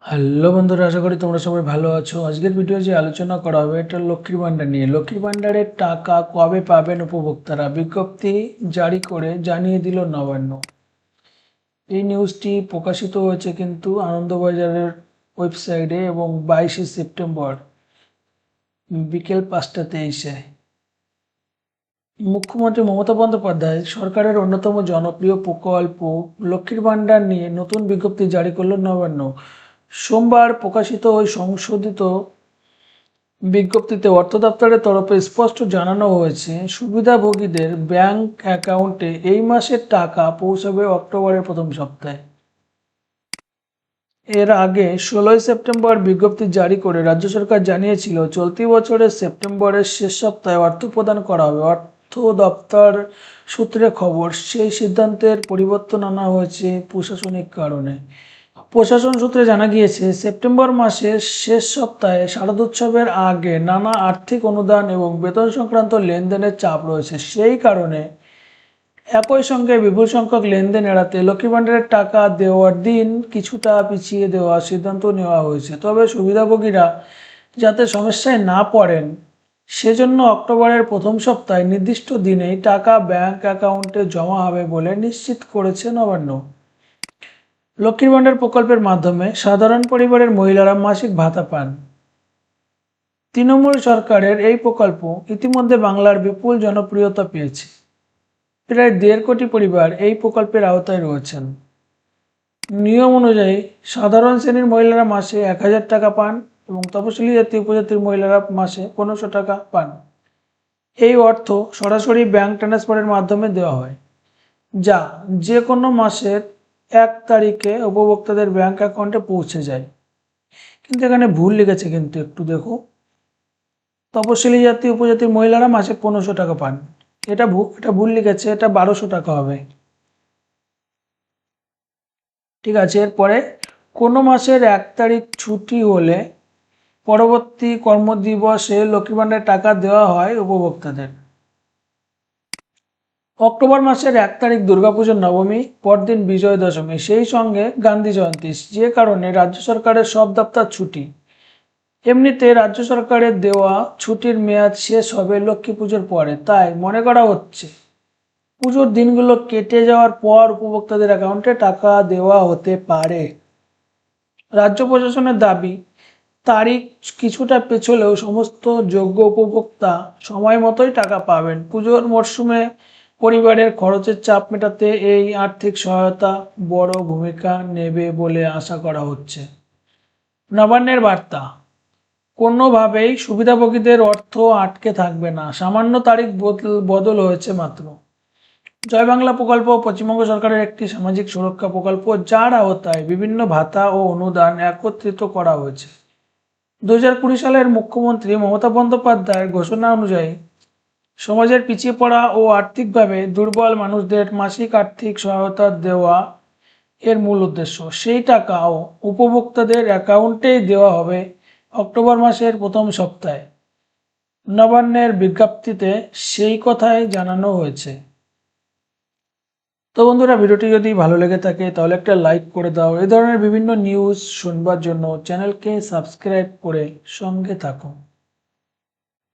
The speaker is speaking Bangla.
হ্যালো বন্ধুরা, আশা করি তোমরা সবাই ভালো আছো। আজকের ভিডিও যে আলোচনা করা হবে এটা লক্ষ্মীর ভাণ্ডার নিয়ে। লক্ষ্মীর ভাণ্ডারের টাকা কবে পাবেন উপভোক্তারা, বিজ্ঞপ্তি জারি করে জানিয়ে দিল নবান্ন। এই নিউজটি প্রকাশিত হয়েছে কিন্তু আনন্দবাজারের ওয়েবসাইটে এবং 22শে সেপ্টেম্বর বিকেল 5টা 23-এ। মুখ্যমন্ত্রী মমতা বন্দ্যোপাধ্যায় সরকারের অন্যতম জনপ্রিয় প্রকল্প লক্ষ্মীর ভাণ্ডার নিয়ে নতুন বিজ্ঞপ্তি জারি করল নবান্ন। সোমবার প্রকাশিত ওই সংশোধিত বিজ্ঞপ্তিতে অর্থ দপ্তরের তরফে স্পষ্ট জানানো হয়েছে, সুবিধাভোগীদের ব্যাংক অ্যাকাউন্টে এই মাসের টাকা পৌঁছাবে অক্টোবরের প্রথম সপ্তাহে। এর আগে 16ই সেপ্টেম্বর বিজ্ঞপ্তি জারি করে রাজ্য সরকার জানিয়েছিল চলতি বছরের সেপ্টেম্বরের শেষ সপ্তাহে অর্থ প্রদান করা হবে। অর্থ দপ্তর সূত্রে খবর, সেই সিদ্ধান্তের পরিবর্তন আনা হয়েছে প্রশাসনিক কারণে। প্রশাসন সূত্রে জানা গিয়েছে, সেপ্টেম্বর মাসের শেষ সপ্তাহে শারদোৎসবের আগে নানা আর্থিক অনুদান এবং বেতন সংক্রান্ত লেনদেনের চাপ রয়েছে। সেই কারণে একই সঙ্গে বিপুল সংখ্যক লেনদেন এড়াতে লক্ষ্মী ভাণ্ডারের টাকা দেওয়ার দিন কিছুটা পিছিয়ে দেওয়ার সিদ্ধান্ত নেওয়া হয়েছে। তবে সুবিধাভোগীরা যাতে সমস্যায় না পড়েন সেজন্য অক্টোবরের প্রথম সপ্তাহে নির্দিষ্ট দিনেই টাকা ব্যাংক অ্যাকাউন্টে জমা হবে বলে নিশ্চিত করেছে নবান্ন। লক্ষ্মীর ভাণ্ডার প্রকল্পের মাধ্যমে সাধারণ পরিবারের মহিলারা মাসিক ভাতা পান। তৃণমূল সরকারের এই প্রকল্প ইতিমধ্যে বাংলার বিপুল জনপ্রিয়তা পেয়েছে। প্রায় 1.5 কোটি পরিবার এই প্রকল্পের আওতায় রয়েছেন। নিয়ম অনুযায়ী সাধারণ শ্রেণীর মহিলারা মাসে 1000 টাকা পান এবং তপশিলি জাতি উপজাতির মহিলারা মাসে 1500 টাকা পান। এই অর্থ সরাসরি ব্যাংক ট্রান্সফারের মাধ্যমে দেওয়া হয়, যা যে কোনো মাসের 1 তারিখে উপভোক্তাদের ব্যাংক অ্যাকাউন্টে পৌঁছে যায়। কিন্তু এখানে ভুল লিখেছে, কিন্তু একটু দেখো, তপশিলি জাতি উপজাতির মহিলারা মাসে 1500 টাকা পান, এটা ভুল লিখেছে, এটা 1200 টাকা হবে। ঠিক আছে। এরপরে কোনো মাসের 1 তারিখ ছুটি হলে পরবর্তী কর্মদিবসে লক্ষ্মী ভাণ্ডারের টাকা দেওয়া হয় উপভোক্তাদের। অক্টোবর মাসের 1 তারিখ দুর্গাপুজোর নবমী, পরদিন বিজয় দশমী, সেই সঙ্গে গান্ধী জয়ন্তী, যে কারণে রাজ্য সরকারের সব দপ্তর ছুটি। এমনিতে রাজ্য সরকারের দেওয়া ছুটির মেয়াদ শেষ হবে লক্ষ্মী পুজোর পরে, তাই মনে করা হচ্ছে পুজোর দিনগুলো কেটে যাওয়ার পর উপভোক্তাদের অ্যাকাউন্টে টাকা দেওয়া হতে পারে। রাজ্য প্রশাসনের দাবি, তারিখ কিছুটা পেছলেও সমস্ত যোগ্য উপভোক্তা সময় মতোই টাকা পাবেন। পুজোর মরশুমে পরিবারের খরচের চাপ মেটাতে এই আর্থিক সহায়তা বড় ভূমিকা নেবে বলে আশা করা হচ্ছে। নবান্নের বার্তা, কোনোভাবেই সুবিধাভোগীদের অর্থ আটকে থাকবে না, সামান্য তারিখ বদল হয়েছে মাত্র। জয় বাংলা প্রকল্প পশ্চিমবঙ্গ সরকারের একটি সামাজিক সুরক্ষা প্রকল্প, যার আওতায় বিভিন্ন ভাতা ও অনুদান একত্রিত করা হয়েছে। 2020 সালের মুখ্যমন্ত্রী মমতা বন্দ্যোপাধ্যায়ের ঘোষণা অনুযায়ী সমাজের পিছিয়ে পড়া ও আর্থিকভাবে দুর্বল মানুষদের মাসিক আর্থিক সহায়তা দেওয়া এর মূল উদ্দেশ্য। সেই টাকাও উপভোক্তাদের অ্যাকাউন্টেই দেওয়া হবে অক্টোবর মাসের প্রথম সপ্তাহে। নবান্নের বিজ্ঞপ্তিতে সেই কথাই জানানো হয়েছে। তো বন্ধুরা, ভিডিওটি যদি ভালো লেগে থাকে তাহলে একটা লাইক করে দাও। এই ধরনের বিভিন্ন নিউজ শুনবার জন্য চ্যানেলকে সাবস্ক্রাইব করে সঙ্গে থাকো।